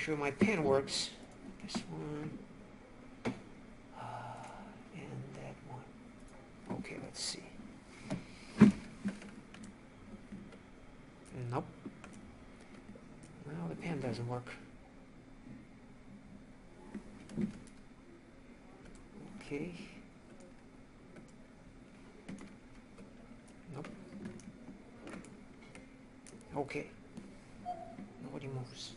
sure my pen works. This one. And that one. Okay, let's see. Nope. Well, the pen doesn't work. Okay. Nope. Okay. Nobody moves.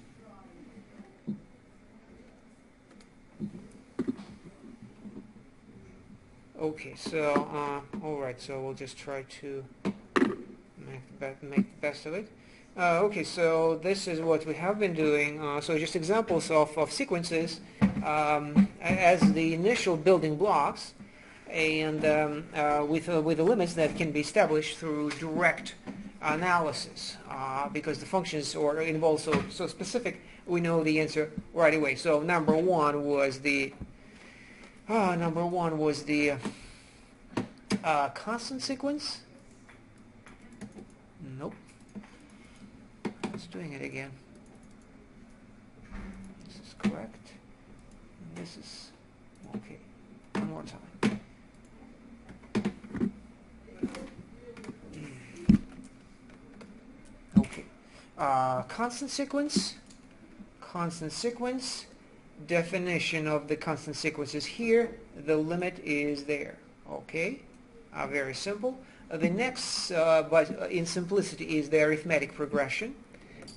Okay, so all right, so we'll just try to make the best of it. Okay, so this is what we have been doing. So just examples of sequences as the initial building blocks, and with the limits that can be established through direct analysis, because the functions are involved so specific, we know the answer right away. So number one was the constant sequence. Nope. It's doing it again. This is correct. And this is okay. One more time. Okay. Constant sequence. Constant sequence. Definition of the constant sequence is here. The limit is there. Okay. Very simple. The next, but in simplicity, is the arithmetic progression.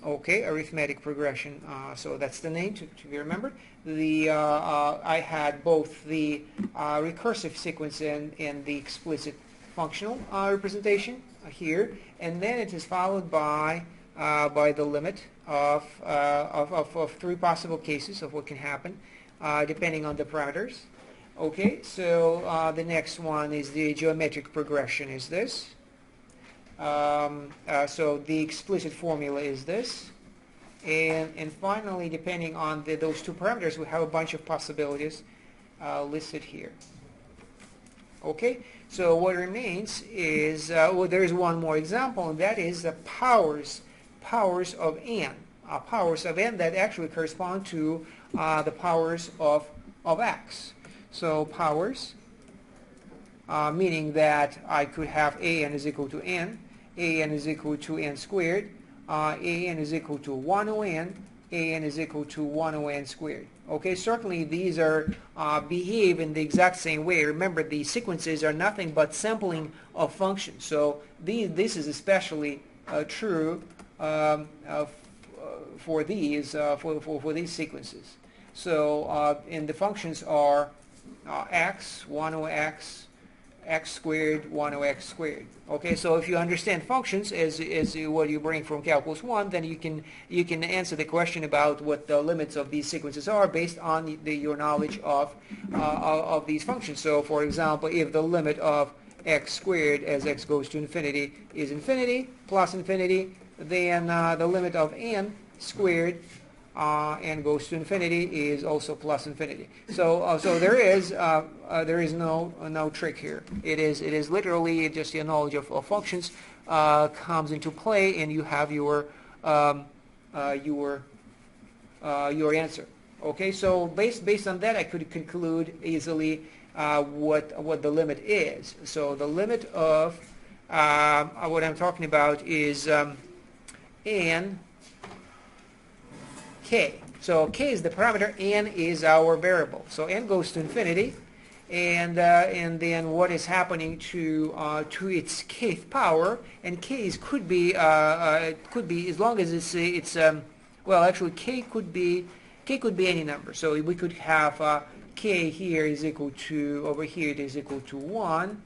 Okay, arithmetic progression. So that's the name to be remembered. I had both the recursive sequence and the explicit functional representation here, and then it is followed by the limit of three possible cases of what can happen depending on the parameters. Okay, so the next one is the geometric progression is this. So the explicit formula is this. And finally, depending on those two parameters, we have a bunch of possibilities listed here. Okay, so what remains is, well, there is one more example, and that is the powers of n. Powers of n that actually correspond to the powers of x. So powers, meaning that I could have an is equal to n, an is equal to n squared, an is equal to 1 over n, an is equal to 1 over n squared. Okay, certainly these are behave in the exact same way. Remember, the sequences are nothing but sampling of functions. So this is especially true for these sequences. So and the functions are x, 1 over x, x squared, 1 over x squared. Okay, so if you understand functions as what you bring from calculus 1, then you can answer the question about what the limits of these sequences are based on your knowledge of these functions. So for example, if the limit of x squared as x goes to infinity is infinity plus infinity, then the limit of n squared n goes to infinity is also plus infinity. So there is no trick here. It is literally just your knowledge of functions comes into play, and you have your answer. Okay, so based on that, I could conclude easily what the limit is. So the limit of what I'm talking about is n k. So k is the parameter, n is our variable. So n goes to infinity, and then what is happening to its kth power? And k could be as long as it's well, actually k could be any number. So we could have k here is equal to, over here it is equal to 1.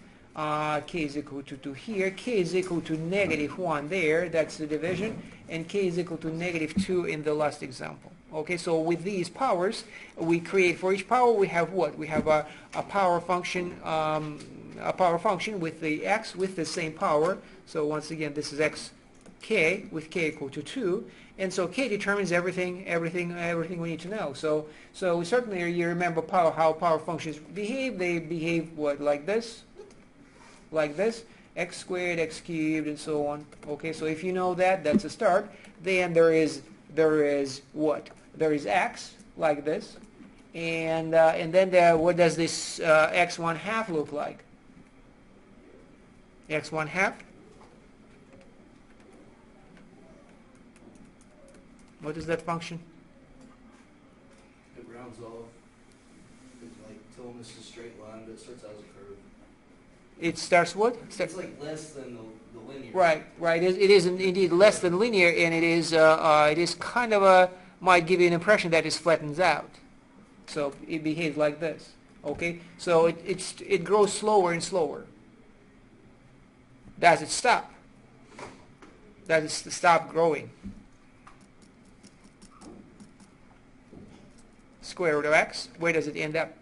K is equal to 2 here. K is equal to -1 there. That's the division. And k is equal to -2 in the last example. Okay, so with these powers, we create, for each power we have what? We have a power function, with the x with the same power. So once again, this is x k with k equal to 2. And so k determines everything we need to know. So certainly you remember how power functions behave. They behave what, like this, x squared, x cubed, and so on. Okay, so if you know that, that's a start. Then there is what? there is x like this, and then what does this x1 half look like? X1 half. What is that function? It rounds off. It's like telling us a straight line, but it starts out as a curve. It starts what? It's like less than the linear. Right, right. It is indeed less than linear, and it is kind of might give you an impression that it flattens out. So it behaves like this. Okay, so it grows slower and slower. Does it stop? Does it stop growing? Square root of x, where does it end up?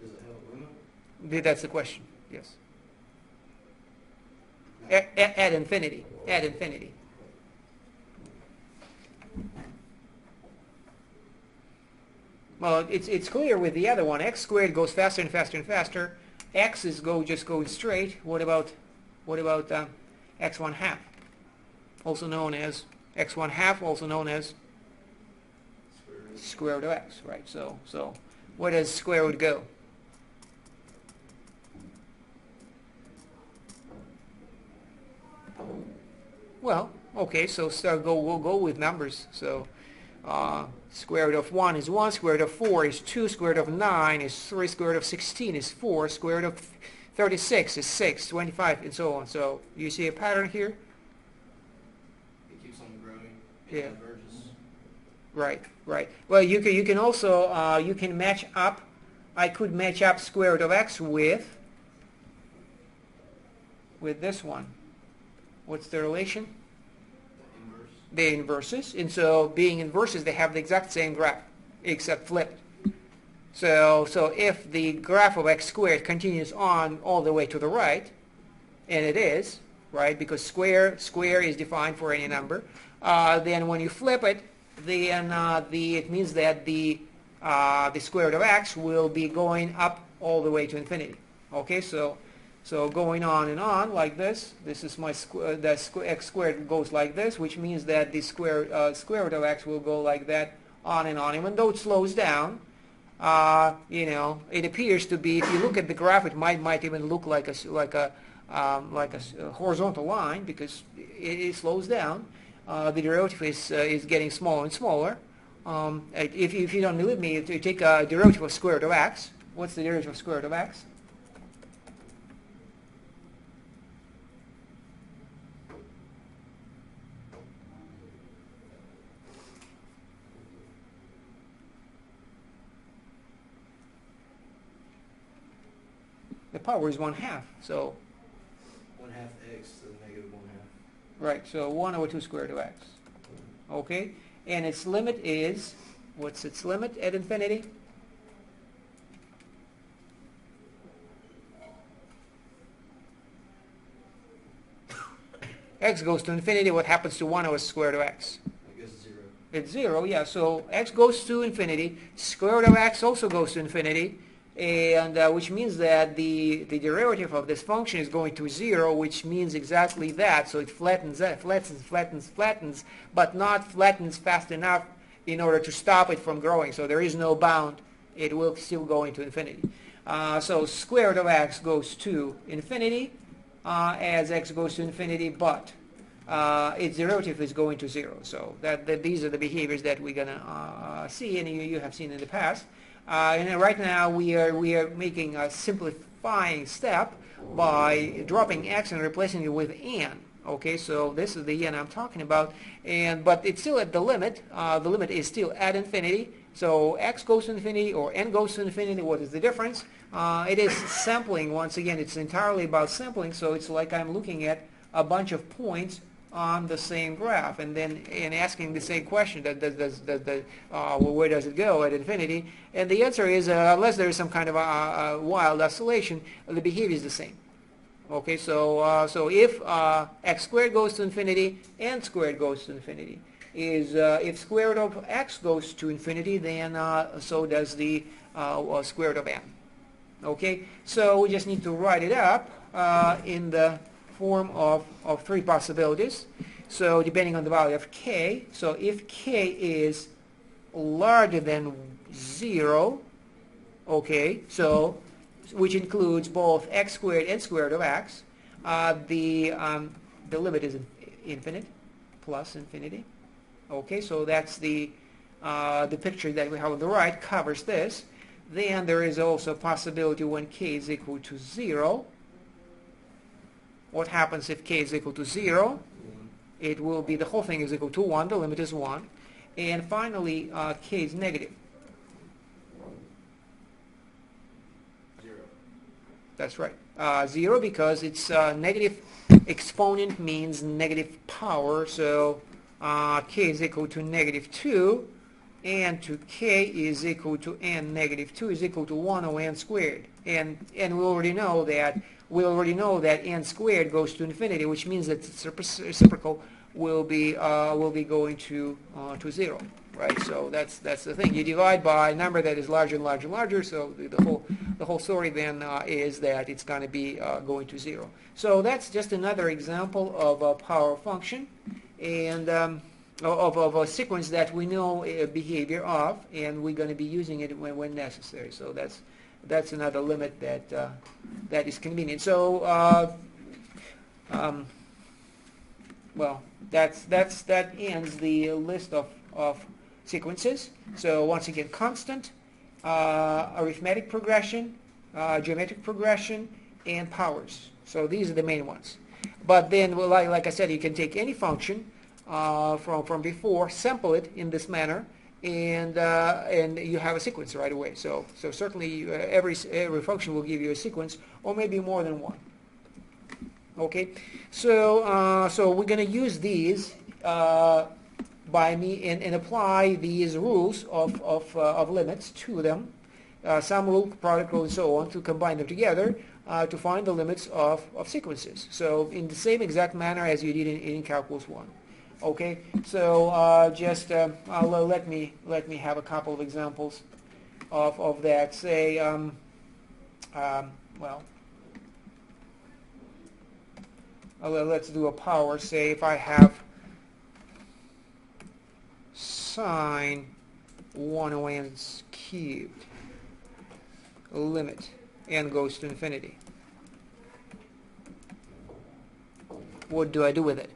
Does it have a limit? That's the question, yes. At infinity, at infinity. Well, it's clear with the other one. X squared goes faster and faster and faster. X is just going straight. What about x1 half? Also known as x1 half, also known as square root of x, right? So where does square root go? Well, okay, so we'll go with numbers. So square root of 1 is 1, square root of 4 is 2, square root of 9 is 3, square root of 16 is 4, square root of 36 is 6, 25, and so on. So you see a pattern here? It keeps on growing. Yeah. It converges. Right, right. Well, you can also you can match up. I could match up square root of x with this one. What's the relation? The inverse. The inverses, and so being inverses, they have the exact same graph, except flipped. So if the graph of x squared continues on all the way to the right, and it is, right, because square is defined for any number, then when you flip it, then it means that the square root of x will be going up all the way to infinity. Okay, so going on and on like this. This is my x squared goes like this, which means that the square root of x will go like that on and on. Even though it slows down, it appears to be. If you look at the graph, it might even look like a horizontal line because it slows down. The derivative is getting smaller and smaller. If you don't believe me, if you take a derivative of square root of x, what's the derivative of square root of x? The power is 1/2, so 1/2 x to the negative 1/2. right. So 1 over 2 square root of x. Okay, and its limit is, what's its limit at infinity? X goes to infinity. What happens to 1 over square root of x? I guess 0. It's 0, yeah. So x goes to infinity. Square root of x also goes to infinity. And which means that the derivative of this function is going to 0, which means exactly that. So it flattens, but not flattens fast enough in order to stop it from growing. So there is no bound. It will still go into infinity. So square root of x goes to infinity as x goes to infinity, but its derivative is going to 0. So these are the behaviors that we're going to see, and you have seen in the past. And right now we are making a simplifying step by dropping x and replacing it with n. Okay, so this is the n I'm talking about, but it's still at the limit. The limit is still at infinity. So x goes to infinity or n goes to infinity. What is the difference? It is sampling. Once again, it's entirely about sampling. So it's like I'm looking at a bunch of points on the same graph, and asking the same question: where does it go at infinity? And the answer is, unless there is some kind of a wild oscillation, the behavior is the same. Okay, so if x squared goes to infinity, n squared goes to infinity. If square root of x goes to infinity, then so does the square root of n. Okay, so we just need to write it up. in the form of three possibilities. So depending on the value of k, so if k is larger than 0, okay, so which includes both x squared and square root of x, the limit is infinite, plus infinity. Okay, so that's the picture that we have on the right covers this. Then there is also a possibility when k is equal to 0. What happens if k is equal to 0? It will be the whole thing is equal to 1. The limit is 1. And finally, k is negative. 0. That's right. 0 because it's negative exponent means negative power. So k is equal to negative 2. And to k is equal to n negative 2 is equal to 1 over n squared. And we already know that n squared goes to infinity, which means that its reciprocal will be going to 0, right? So that's the thing. You divide by a number that is larger and larger and larger. So the whole story then is that it's going to be going to 0. So that's just another example of a power function and of a sequence that we know behavior of, and we're going to be using it when necessary. So that's another limit that is convenient. So well, that ends the list of sequences. So once again, constant, arithmetic progression, geometric progression, and powers. So these are the main ones. But then, well, like I said, you can take any function from before, sample it in this manner, and you have a sequence right away. So certainly every function will give you a sequence, or maybe more than one. Okay, so we're going to use these and apply these rules of limits to them, sum rule, product rule, and so on, to combine them together to find the limits of sequences. So in the same exact manner as you did in Calculus 1. Okay, so just let me have a couple of examples of that. Say, well, let's do a power. Say if I have sine 1 over n cubed, limit n goes to infinity. What do I do with it?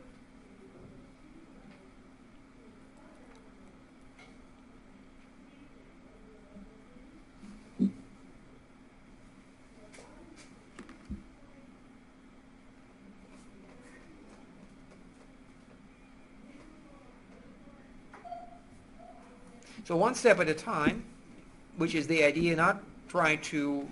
So one step at a time, which is the idea, not trying to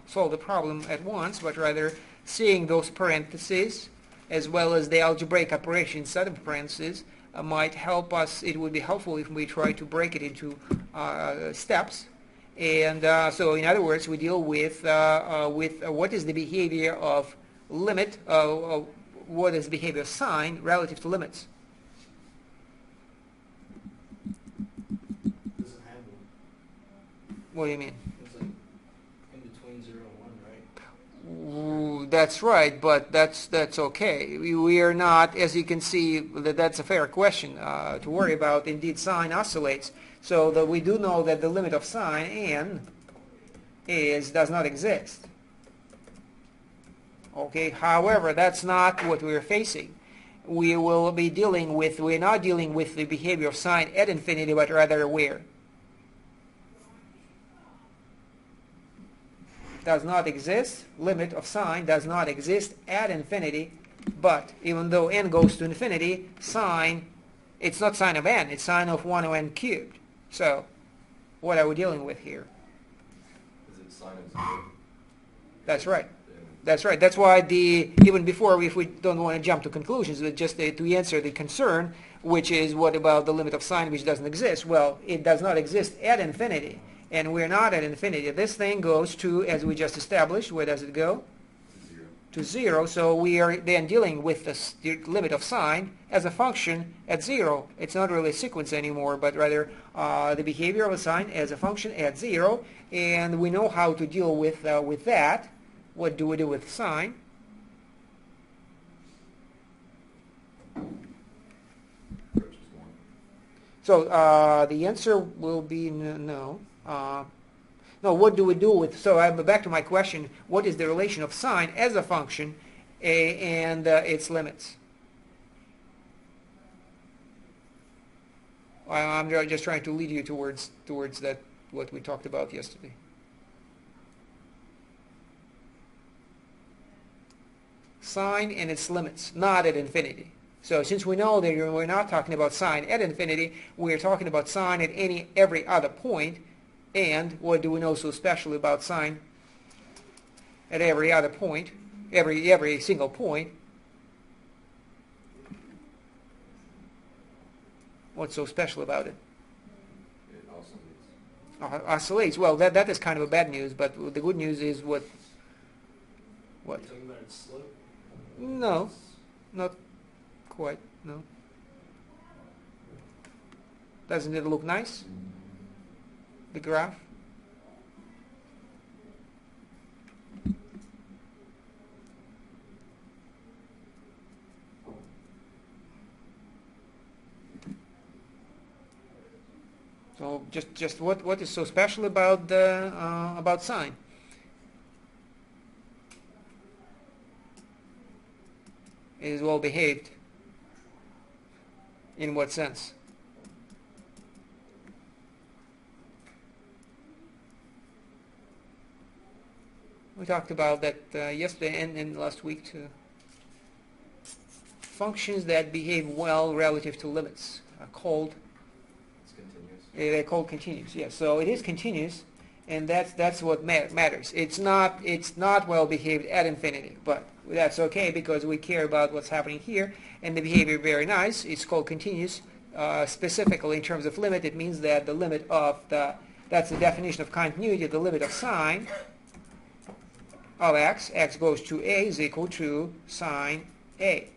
solve the problem at once, but rather seeing those parentheses as well as the algebraic operation inside of parentheses might help us. It would be helpful if we try to break it into steps. And so in other words, we deal with what is the behavior of limit, what is the behavior of sine relative to limits. What do you mean? It's like in between 0 and 1, right? That's right, but that's okay. We are not, as you can see, that's a fair question to worry about. Indeed, sine oscillates, so that we do know that the limit of sine n does not exist. Okay. However, that's not what we're facing. We will be dealing with. We're not dealing with the behavior of sine at infinity, but rather where? Does not exist, limit of sine does not exist at infinity, but even though n goes to infinity, sine, it's not sine of n, it's sine of 1 over n cubed. So, what are we dealing with here? Is it sine of 0? That's right. That's right. That's why even before, if we don't want to jump to conclusions, but just to answer the concern, which is what about the limit of sine which doesn't exist? Well, it does not exist at infinity. And we're not at infinity. This thing goes to, as we just established, where does it go? To 0. So we are then dealing with the limit of sine as a function at 0. It's not really a sequence anymore, but rather the behavior of a sine as a function at 0. And we know how to deal with that. What do we do with sine? So the answer will be no. No, what do we do with, so I'm back to my question, what is the relation of sine as a function and its limits? I'm just trying to lead you towards that, what we talked about yesterday. Sine and its limits, not at infinity. So since we know that we're not talking about sine at infinity, we're talking about sine at every other point. And what do we know so special about sine at every other point, every single point? What's so special about it? It oscillates. Oscillates. Well, that is kind of a bad news, but the good news is what? You're talking about its slope? No, not quite. No. Doesn't it look nice? The graph. So just what is so special about sine? It is well behaved. In what sense? We talked about that yesterday and last week too. Functions that behave well relative to limits are called. It's continuous. They're called continuous. Yes. So it is continuous, and that's what matters. It's not well behaved at infinity, but that's okay because we care about what's happening here, and the behavior very nice. It's called continuous. Specifically in terms of limit, it means that the limit of that's the definition of continuity. The limit of sine of x goes to a is equal to sine a.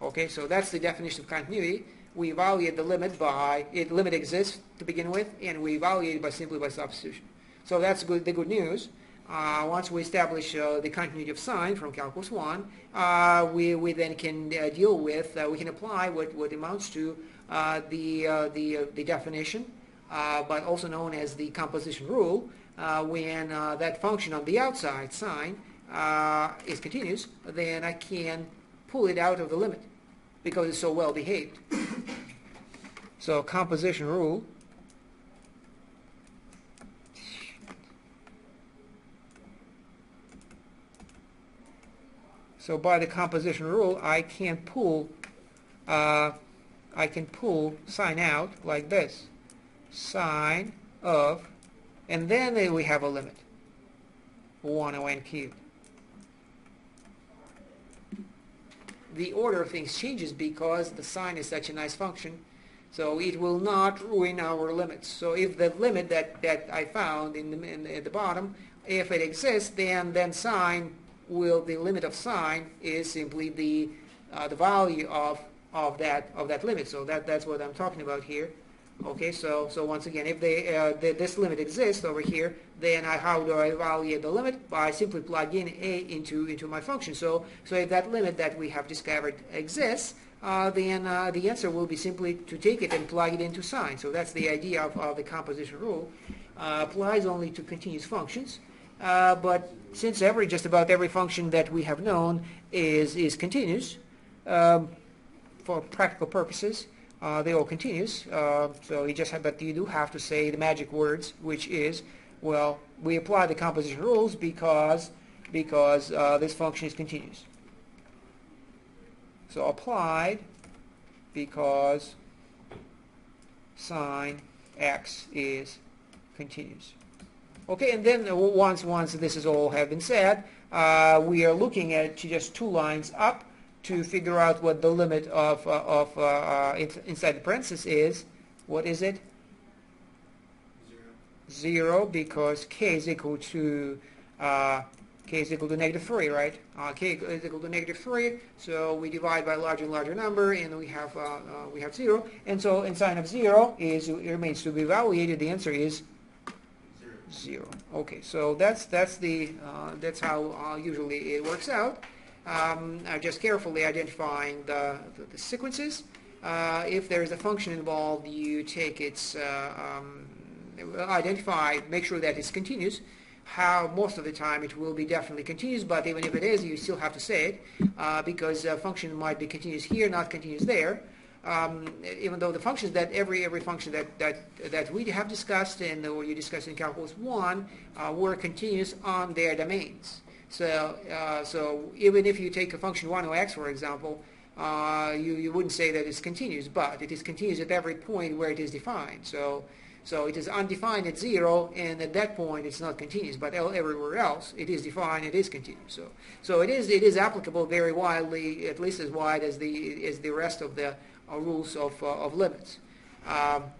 Okay, so that's the definition of continuity. We evaluate the limit by, limit exists to begin with, and we evaluate it simply by substitution. So that's the good news. Once we establish the continuity of sine from calculus 1, we then can deal with, we can apply what amounts to the definition, but also known as the composition rule. When that function on the outside, sine, is continuous, then I can pull it out of the limit because it's so well behaved. So composition rule. So by the composition rule, I can pull sine out like this, sine of, and then we have a limit, 1 over n cubed. The order of things changes because the sine is such a nice function, so it will not ruin our limits. So if the limit that I found at the bottom, if it exists, then sine will, the limit of sine is simply the value of that limit. So that's what I'm talking about here. Okay, so once again, if this limit exists over here, then how do I evaluate the limit? By simply plugging a into my function. So if that limit that we have discovered exists, then the answer will be simply to take it and plug it into sine. So that's the idea of the composition rule. Applies only to continuous functions, but since just about every function that we have known is continuous, for practical purposes, they all continuous. So but you do have to say the magic words, which is, well, we apply the composition rules because this function is continuous. So applied because sine x is continuous. Okay, and then once this is all have been said, we are looking at just 2 lines up to figure out what the limit of inside the parenthesis is. What is it? 0, because k is equal to -3, right? K is equal to -3, so we divide by a larger and larger number, and we have 0. And so, in sine of 0 remains to be evaluated. The answer is 0. Okay, so that's how usually it works out. Just carefully identifying the sequences. if there is a function involved, you take its identify, make sure that it's continuous. How most of the time it will be definitely continuous, but even if it is, you still have to say it because a function might be continuous here, not continuous there. Even though the functions that every function that we have discussed and or you discussed in calculus 1 were continuous on their domains. So even if you take a function 1 of x, for example, you wouldn't say that it's continuous, but it is continuous at every point where it is defined. So it is undefined at 0, and at that point it's not continuous. But everywhere else it is defined, it is continuous. So it is applicable very widely, at least as wide as the rest of the rules of limits.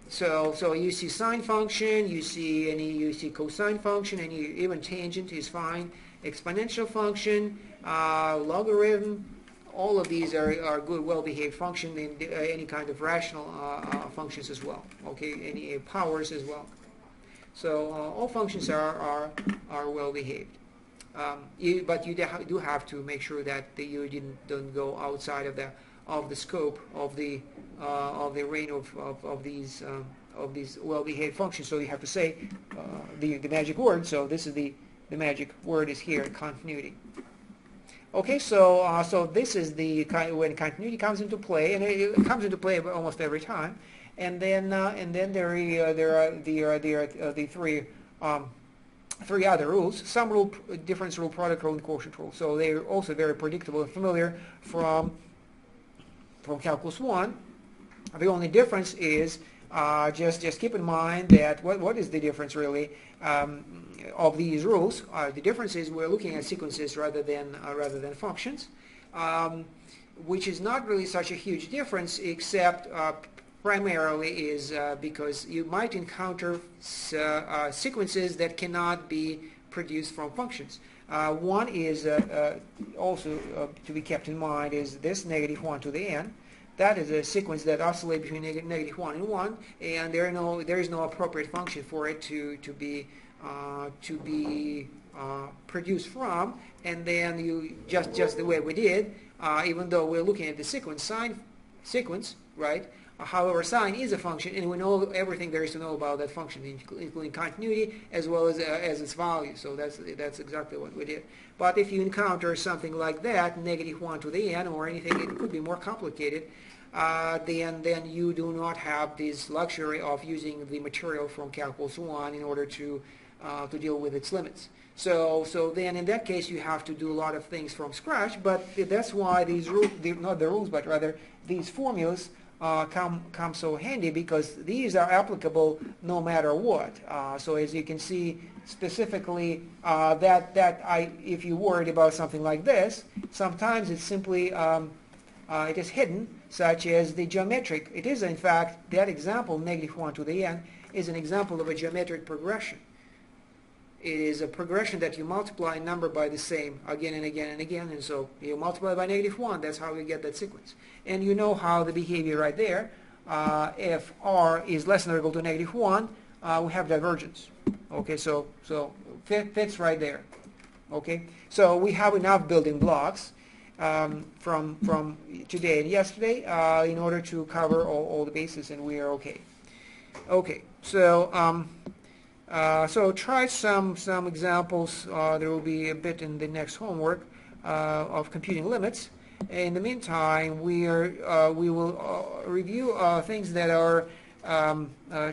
So you see sine function, you see cosine function, and even tangent is fine. Exponential function, logarithm. All of these are good, well-behaved functions in any kind of rational functions as well. Okay, any powers as well. So all functions are well-behaved. But you do have to make sure that you don't go outside of the scope of the range of these well-behaved functions. So you have to say the magic word. So this is the magic word is here, continuity. Okay, so this is the when continuity comes into play, and it comes into play almost every time. And then there are the three other rules: sum rule, difference rule, product rule, and quotient rule. So they're also very predictable and familiar from calculus 1. The only difference is just keep in mind that what is the difference really of these rules? The difference is we're looking at sequences rather than functions, which is not really such a huge difference, except primarily is because you might encounter sequences that cannot be produced from functions. One is also to be kept in mind is this -1 to the n. That is a sequence that oscillates between -1 and 1, and there is no appropriate function for it to be produced from. And then you just the way we did, even though we're looking at the sine sequence, right? However, sine is a function, and we know everything there is to know about that function, including continuity as well as its value. So that's exactly what we did. But if you encounter something like that, -1 to the n, or anything, it could be more complicated. Then you do not have this luxury of using the material from calculus 1 in order to deal with its limits. So then in that case you have to do a lot of things from scratch. But that's why these rules, not the rules, but rather these formulas come so handy, because these are applicable no matter what. So as you can see specifically, if you're worried about something like this, sometimes it's simply it is hidden, such as the geometric. It is in fact that example, -1 to the n, is an example of a geometric progression. It is a progression that you multiply a number by the same again and again and again, and so you multiply by -1. That's how you get that sequence. And you know how the behavior right there. If r is less than or equal to -1, we have divergence. Okay, so fits right there. Okay, so we have enough building blocks from today and yesterday in order to cover all the bases, and we are okay. Okay, so try some examples. There will be a bit in the next homework of computing limits. In the meantime, we will review things that are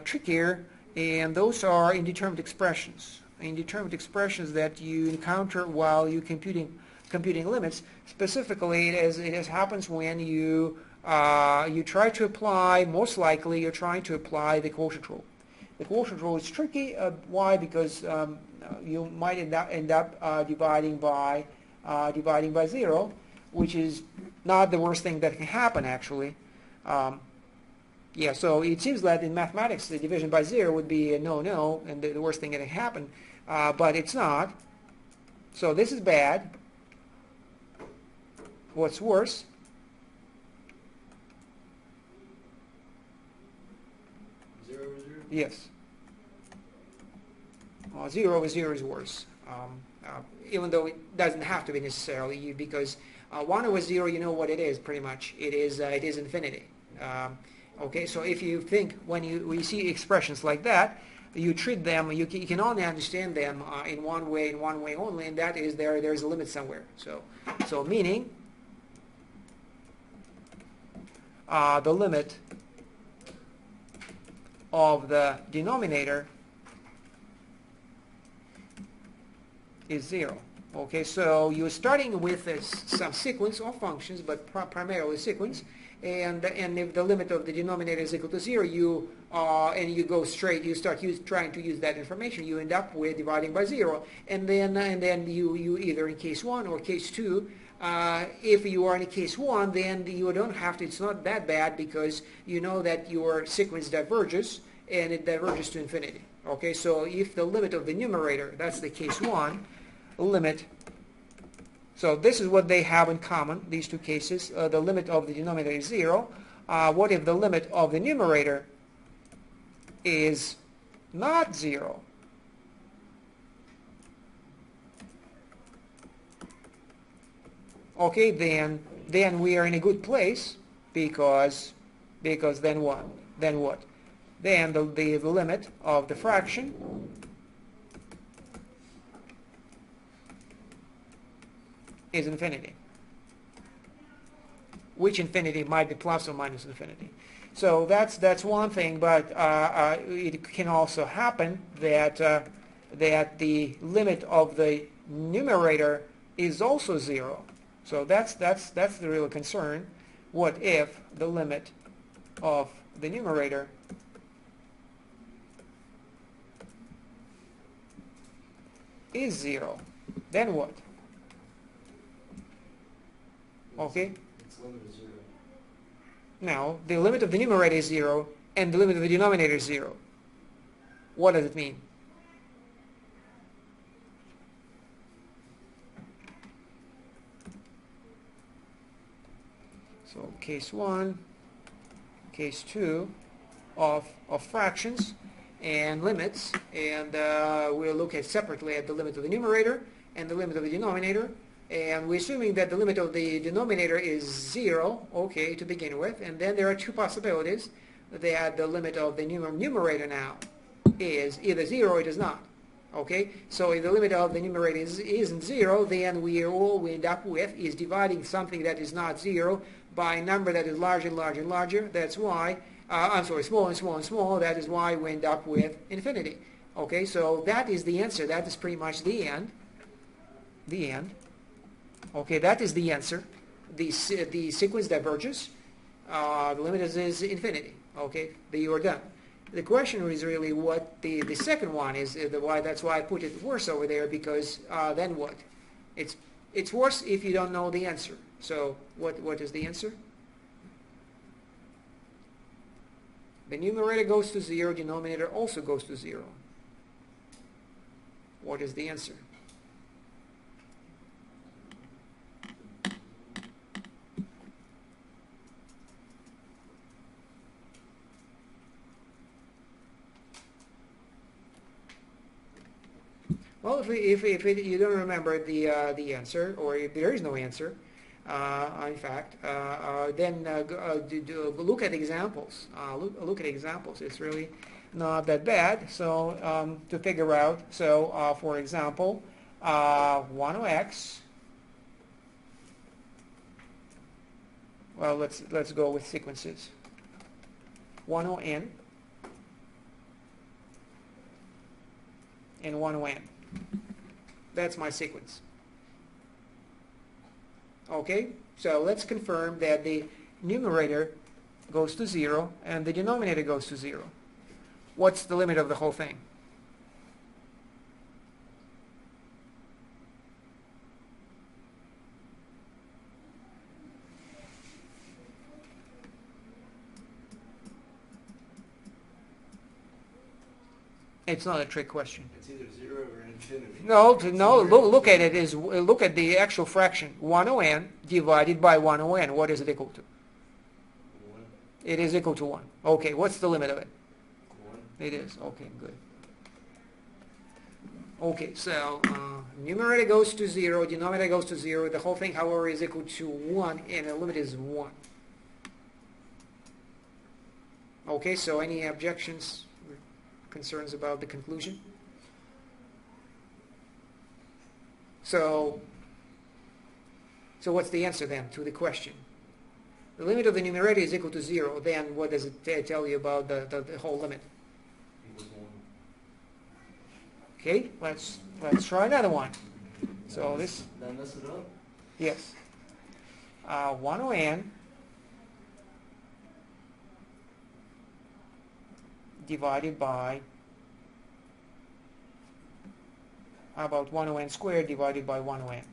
trickier, and those are indeterminate expressions. Indeterminate expressions that you encounter while you're computing limits. Specifically, it happens when you try to apply. Most likely, you're trying to apply the quotient rule. The quotient rule is tricky. Why? Because you might end up dividing by 0, which is not the worst thing that can happen, actually. Yeah, so it seems that in mathematics, the division by 0 would be a no-no, and the worst thing that can happen, but it's not. So this is bad. What's worse? 0 over 0? Yes. 0 over 0 is worse, even though it doesn't have to be necessarily, because 1 over 0, you know what it is pretty much. It is infinity. Okay, so if you think when you see expressions like that, you treat them, you can only understand them in one way only, and that is there's a limit somewhere. So meaning the limit of the denominator is 0. Okay, so you're starting with some sequence of functions, but primarily sequence, and if the limit of the denominator is equal to 0, and you go straight, you start trying to use that information, you end up with dividing by 0, and then you either in case 1 or case 2. If you are in case 1, then you don't have to, it's not that bad, because you know that your sequence diverges, and it diverges to infinity. Okay, so if the limit of the numerator, that's the case 1, limit, so this is what they have in common, these two cases. The limit of the denominator is 0. What if the limit of the numerator is not 0? Okay, then we are in a good place, because then what? Then the limit of the fraction is infinity, which infinity might be plus or minus infinity. So that's one thing, but it can also happen that the limit of the numerator is also 0. So that's the real concern. What if the limit of the numerator is 0? Then what? Okay? Its limit is 0. Now, the limit of the numerator is 0, and the limit of the denominator is 0. What does it mean? So, case 1, case 2 of fractions and limits, and we'll look at separately at the limit of the numerator and the limit of the denominator. And we're assuming that the limit of the denominator is 0, okay, to begin with. And then there are two possibilities, that the limit of the numerator now is either 0 or it is not. Okay, so if the limit of the numerator isn't 0, then all we end up with is dividing something that is not 0 by a number that is larger and larger and larger. That's why, small and small and small, that is why we end up with infinity. Okay, so that is the answer. That is pretty much the end. The end. Okay, that is the answer. The sequence diverges. The limit is infinity. Okay, you are done. The question is really what the second one is. Why that's why I put it worse over there, because then what? It's worse if you don't know the answer. So what is the answer? The numerator goes to 0. Denominator also goes to 0. What is the answer? Well, if you don't remember the answer, or if there is no answer, in fact, then look at examples. Look at examples. It's really not that bad. So to figure out, so for example, 1 of x. Well, let's go with sequences. 1 of n and 1 of n. That's my sequence. Okay, so let's confirm that the numerator goes to 0 and the denominator goes to 0. What's the limit of the whole thing? It's not a trick question. It's either 0 or infinity. No, look at it. Look at the actual fraction. 1 of n divided by 1 of n. What is it equal to? 1. It is equal to 1. Okay, what's the limit of it? 1. It is. Okay, good. Okay, so numerator goes to 0, denominator goes to 0. The whole thing, however, is equal to 1, and the limit is 1. Okay, so any objections, concerns about the conclusion? So what's the answer then to the question? The limit of the numerator is equal to 0. Then what does it tell you about the whole limit? Equals 1. Okay, let's try another one. So this, Did I mess it up? yes, 1 over n divided by, how about 1 over n squared divided by 1 over n?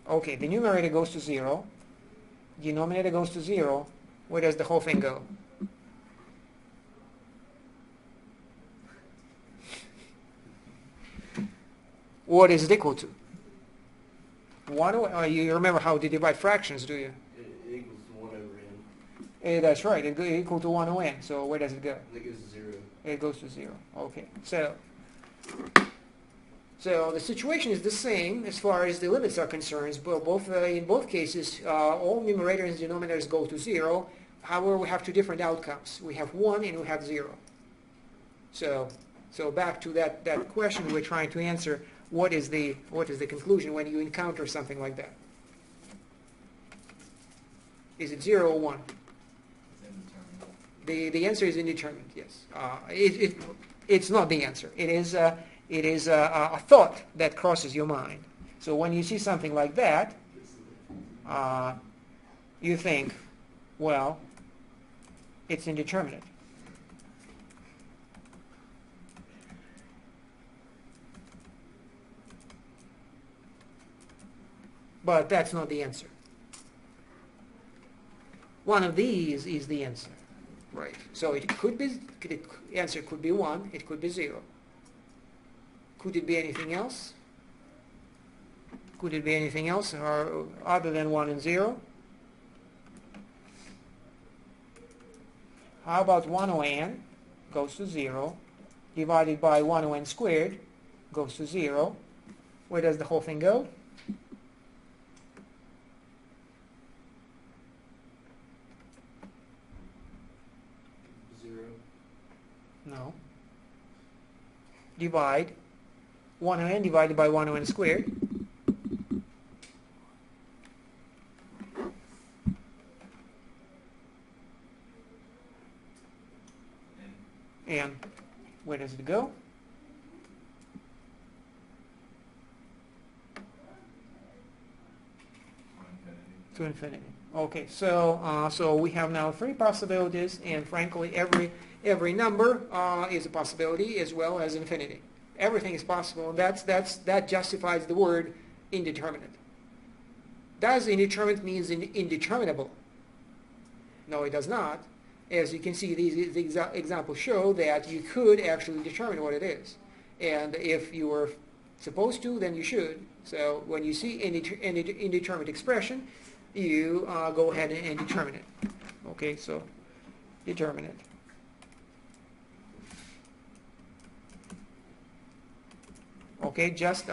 Okay, the numerator goes to 0, denominator goes to 0. Where does the whole thing go? What is it equal to? 1 over, you remember how to divide fractions, do you? It equals 1 over n. That's right, it equal to 1 over n. So where does it go? It goes to 0. It goes to 0. Okay, so the situation is the same as far as the limits are concerned. In both cases, all numerators and denominators go to 0. However, we have two different outcomes. We have 1 and we have 0. So back to that question we're trying to answer. What is the conclusion when you encounter something like that? Is it 0 or 1? It's indeterminate. The answer is indeterminate. Yes. It's not the answer. It is a thought that crosses your mind. So when you see something like that, you think, well, it's indeterminate. But that's not the answer. One of these is the answer. Right. So it could be, the answer could be 1, it could be 0. Could it be anything else? Could it be anything else or other than 1 and 0? How about 1 over n goes to 0, divided by 1 over n squared goes to 0. Where does the whole thing go? No. Divide 1 over n divided by 1 over n squared. And where does it go? To infinity. Okay, so we have now 3 possibilities, and frankly, every number is a possibility as well as infinity. Everything is possible, and that justifies the word indeterminate. Does indeterminate means indeterminable? No, it does not. As you can see, these examples show that you could actually determine what it is. And if you were supposed to, then you should. So when you see indeterminate expression, you go ahead and determine it. Okay, so determine it. Okay, just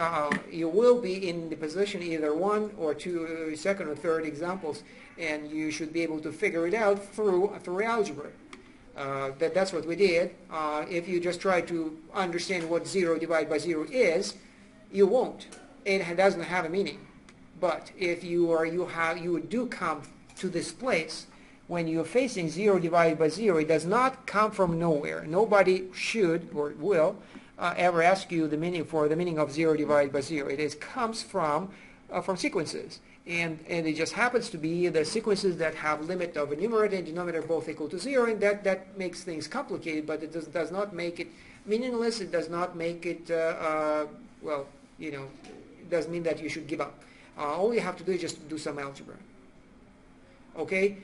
you will be in the position either 1 or 2, second or third examples, and you should be able to figure it out through algebra. That's what we did. If you just try to understand what 0 divided by 0 is, you won't. It doesn't have a meaning. But if you do come to this place when you're facing 0 divided by 0, it does not come from nowhere. Nobody should or will ever ask you the meaning of 0 divided by 0. It comes from sequences, and it just happens to be the sequences that have limit of a numerator and denominator both equal to 0, and that makes things complicated, but it does not make it meaningless. It does not make it well, you know, it doesn't mean that you should give up. All you have to do is just do some algebra. Okay.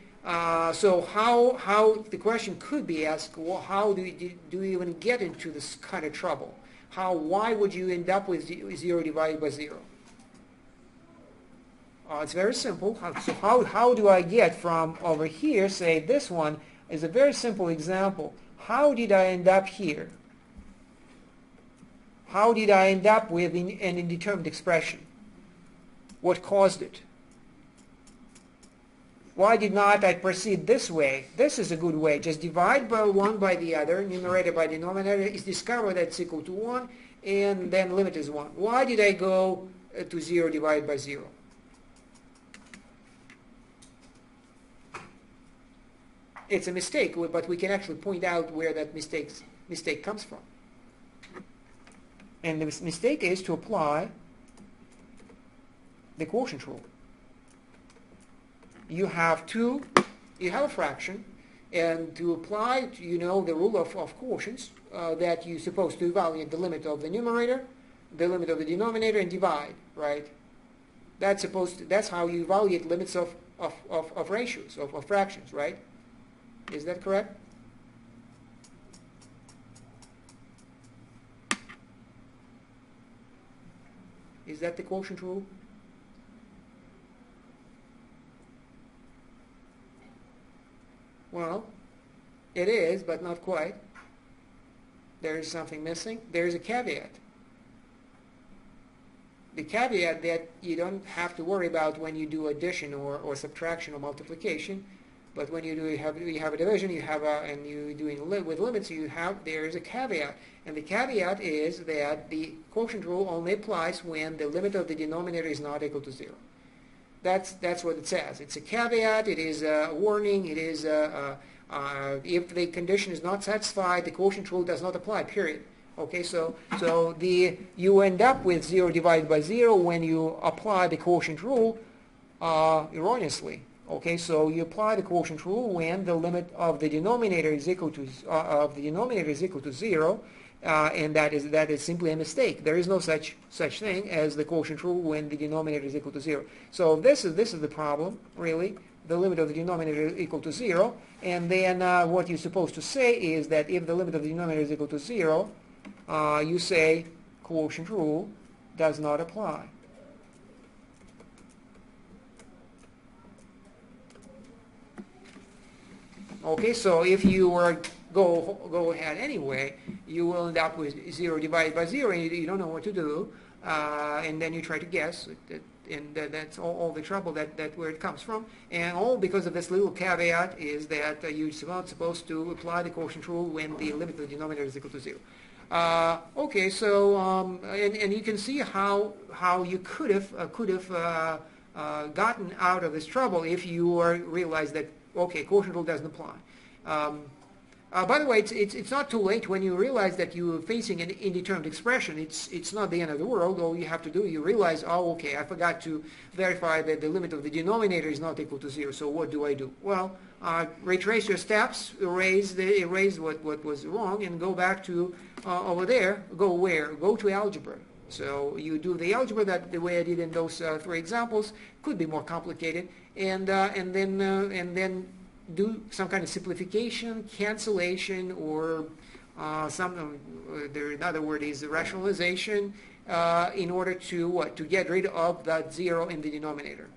So how the question could be asked, well, how do you even get into this kind of trouble? Why would you end up with 0 divided by 0? It's very simple. So how do I get from over here, say this one is a very simple example. How did I end up here? How did I end up with an indeterminate expression? What caused it? Why did not I proceed this way? This is a good way. Just divide by one by the other, numerator by denominator, is discovered that it's equal to 1, and then limit is 1. Why did I go to 0 divided by 0? It's a mistake, but we can actually point out where that mistake comes from. And the mistake is to apply the quotient rule. You have a fraction, and to apply, the rule of quotients, that you're supposed to evaluate the limit of the numerator, the limit of the denominator, and divide, right? That's how you evaluate limits of ratios, of fractions, right? Is that correct? Is that the quotient rule? Well, it is, but not quite. There is something missing. There is a caveat. The caveat that you don't have to worry about when you do addition or subtraction or multiplication, but when you have a division, and you're doing with limits, there is a caveat, and the caveat is that the quotient rule only applies when the limit of the denominator is not equal to 0. That's what it says. It's a caveat. It is a warning. It is if the condition is not satisfied, the quotient rule does not apply. Period. Okay, so you end up with 0 divided by 0 when you apply the quotient rule erroneously. Okay, so you apply the quotient rule when the limit of the denominator is equal to 0. And that is simply a mistake. There is no such thing as the quotient rule when the denominator is equal to 0. So this is the problem, really. The limit of the denominator is equal to 0, and then what you're supposed to say is that if the limit of the denominator is equal to 0, you say quotient rule does not apply. Okay, so if you were go ahead anyway, you will end up with 0 divided by 0, and you don't know what to do, and then you try to guess, and that's all the trouble that where it comes from, and all because of this little caveat is that you're not supposed to apply the quotient rule when the limit of the denominator is equal to 0. Okay, so and you can see how you could have gotten out of this trouble if you realized that quotient rule doesn't apply. By the way, it's not too late when you realize that you're facing an indeterminate expression. It's not the end of the world. All you have to do, you realize, I forgot to verify that the limit of the denominator is not equal to 0. So what do I do? Well, retrace your steps, erase what was wrong, and go back to over there. Go where? Go to algebra. So you do the algebra the way I did in those 3 examples. Could be more complicated, and then do some kind of simplification, cancellation, or another word is rationalization, in order to get rid of that 0 in the denominator,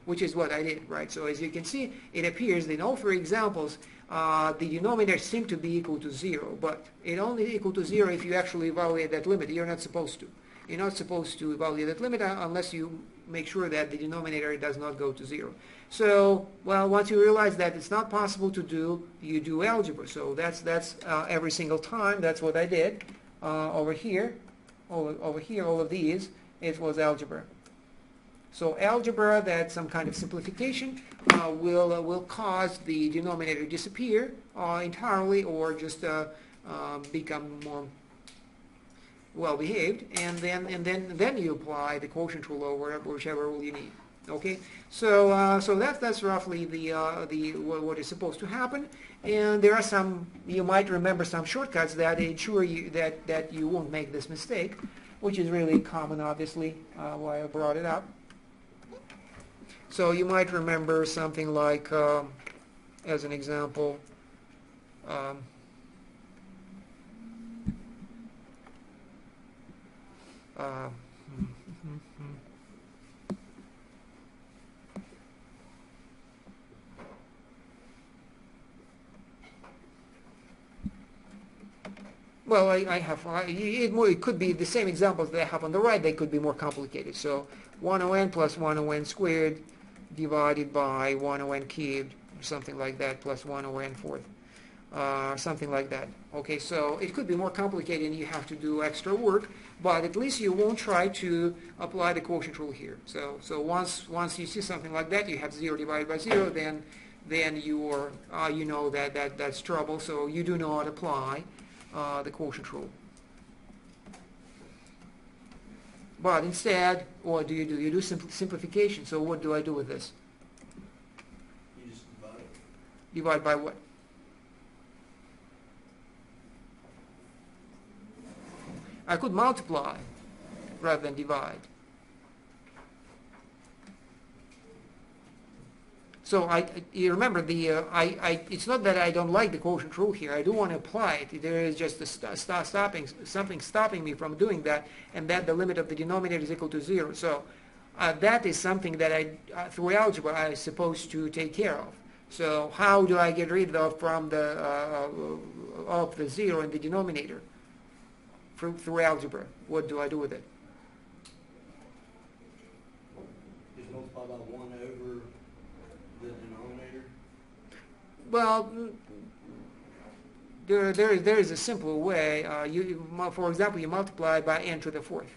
which is what I did, right? So as you can see, it appears that in all 3 examples, the denominator seemed to be equal to 0, but it only equal to 0 if you actually evaluate that limit. You're not supposed to. You're not supposed to evaluate that limit unless you make sure that the denominator does not go to 0. So, well, once you realize that it's not possible to do, you do algebra. So that's every single time. That's what I did over here. Over here, all of these, it was algebra. So algebra, that's some kind of simplification, will cause the denominator to disappear entirely, or just become more well behaved, and then you apply the quotient rule or whichever rule you need. Okay, so that's roughly what is supposed to happen, and there are some, you might remember some shortcuts that ensure you that you won't make this mistake, which is really common, obviously, why I brought it up. So you might remember something like, as an example, well, it could be the same examples that I have on the right. They could be more complicated. So 1 n plus 1 n squared divided by 1 over n cubed, or something like that, plus 1 over n fourth, something like that. Okay, so it could be more complicated and you have to do extra work, but at least you won't try to apply the quotient rule here. So once you see something like that, you have 0 divided by 0, then you know that's trouble, so you do not apply the quotient rule. But instead, what do? You do simplification. So what do I do with this? You just divide it. Divide by what? I could multiply rather than divide. So you remember it's not that I don't like the quotient rule here. I do want to apply it. There is just something stopping me from doing that, and that the limit of the denominator is equal to 0. So that is something that through algebra I'm supposed to take care of. So how do I get rid of the 0 in the denominator through algebra? What do I do with it? Just multiply by 1 over the denominator? Well, there is a simple way. For example, you multiply by n to the fourth.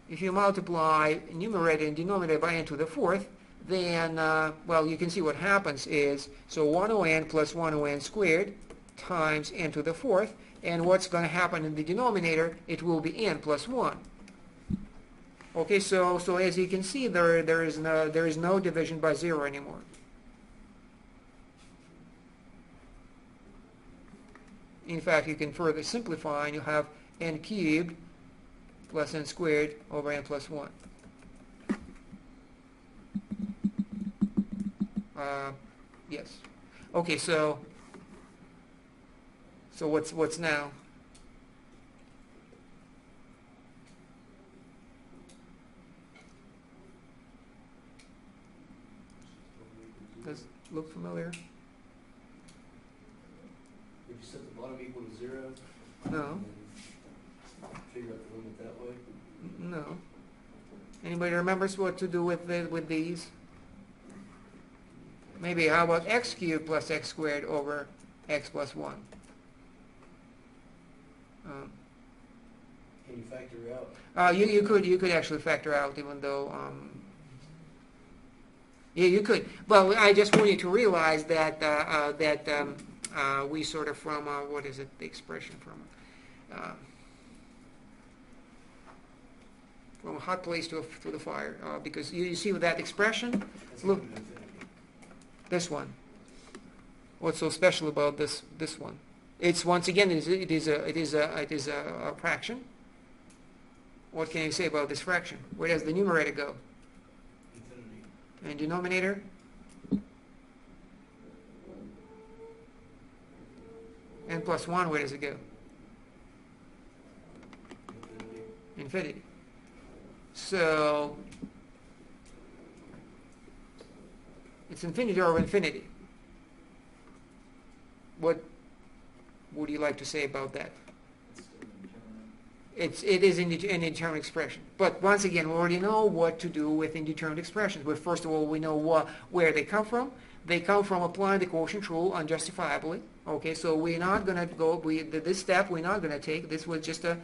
If you multiply numerator and denominator by n to the fourth, then, well, you can see what happens is, so 1 over n plus 1 over n squared times n to the fourth, and what's going to happen in the denominator? It will be n plus 1. Okay, so as you can see, there is no division by 0 anymore. In fact, you can further simplify, and you have n cubed plus n squared over n plus 1. Yes. Okay, so what's now? Does it look familiar? Would you set the bottom equal to 0? No. And figure out the limit that way? No. Anybody remembers what to do with these? Maybe how about x cubed plus x squared over x plus 1? Can you factor out? You could actually factor out, even though yeah, you could. Well, I just want you to realize that we sort of from what is it? The expression from a hot place to the fire, because you see with that expression. That's Look, equal to infinity. this one. What's so special about this one? It's once again it is a fraction. What can you say about this fraction? Where does the numerator go? Infinity. And denominator? N plus 1, where does it go? Infinity. Infinity. So it's infinity over infinity. What would you like to say about that? It is an indeterminate expression. But once again, we already know what to do with indeterminate expressions. But first of all, we know where they come from. They come from applying the quotient rule unjustifiably. Okay, so we're not going to go, this step we're not going to take. This was just to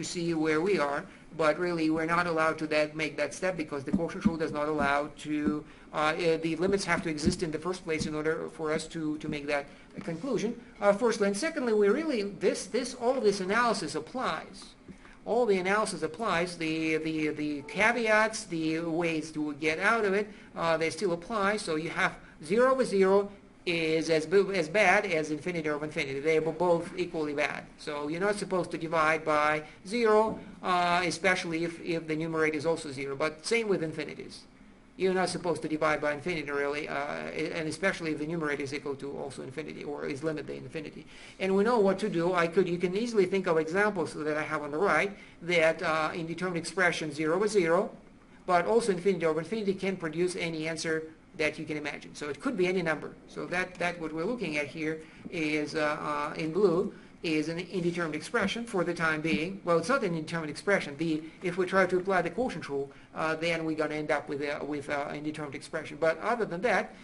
see where we are. But really, we're not allowed to make that step because the quotient rule does not allow to, the limits have to exist in the first place in order for us to make that conclusion. Firstly, and secondly, we really, all this analysis applies. All the analysis applies. The caveats, the ways to get out of it, they still apply. So you have 0 over 0 is as bad as infinity over infinity. They are both equally bad. So you're not supposed to divide by 0, especially if the numerator is also 0. But same with infinities. You're not supposed to divide by infinity, really, and especially if the numerator is equal to also infinity, or is limited to infinity. And we know what to do. You can easily think of examples that I have on the right that indeterminate expression 0 over 0, but also infinity over infinity can produce any answer that you can imagine. So it could be any number. So that what we're looking at here is in blue. is an indeterminate expression for the time being. Well, it's not an indeterminate expression. If we try to apply the quotient rule, then we're going to end up with an indeterminate expression. But other than that,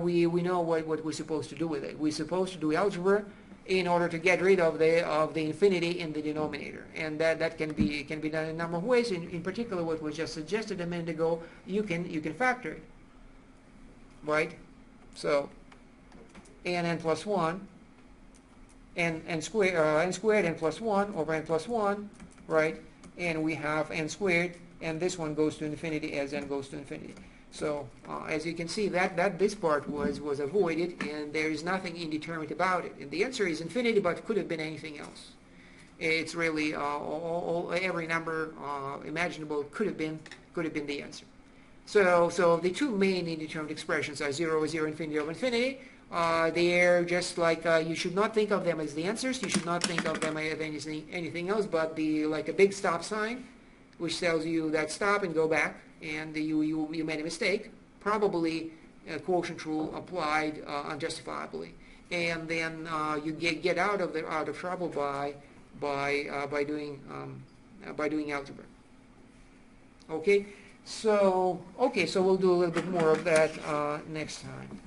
we know what we're supposed to do with it. We're supposed to do algebra in order to get rid of the infinity in the denominator, and that can be done in a number of ways. In particular, what was just suggested a minute ago, you can factor it, right? So n plus 1, n squared n plus 1 over n plus 1, right? And we have n squared, and this one goes to infinity as n goes to infinity. So as you can see, that this part was avoided, and there is nothing indeterminate about it. And the answer is infinity, but it could have been anything else. It's really every number imaginable could have been the answer. So the two main indeterminate expressions are 0 over 0, infinity over infinity. They're just like you should not think of them as the answers. You should not think of them as anything else, but like a big stop sign, which tells you that stop and go back, and you made a mistake. Probably a quotient rule applied unjustifiably, and then you get out of trouble by doing algebra. Okay, so we'll do a little bit more of that next time.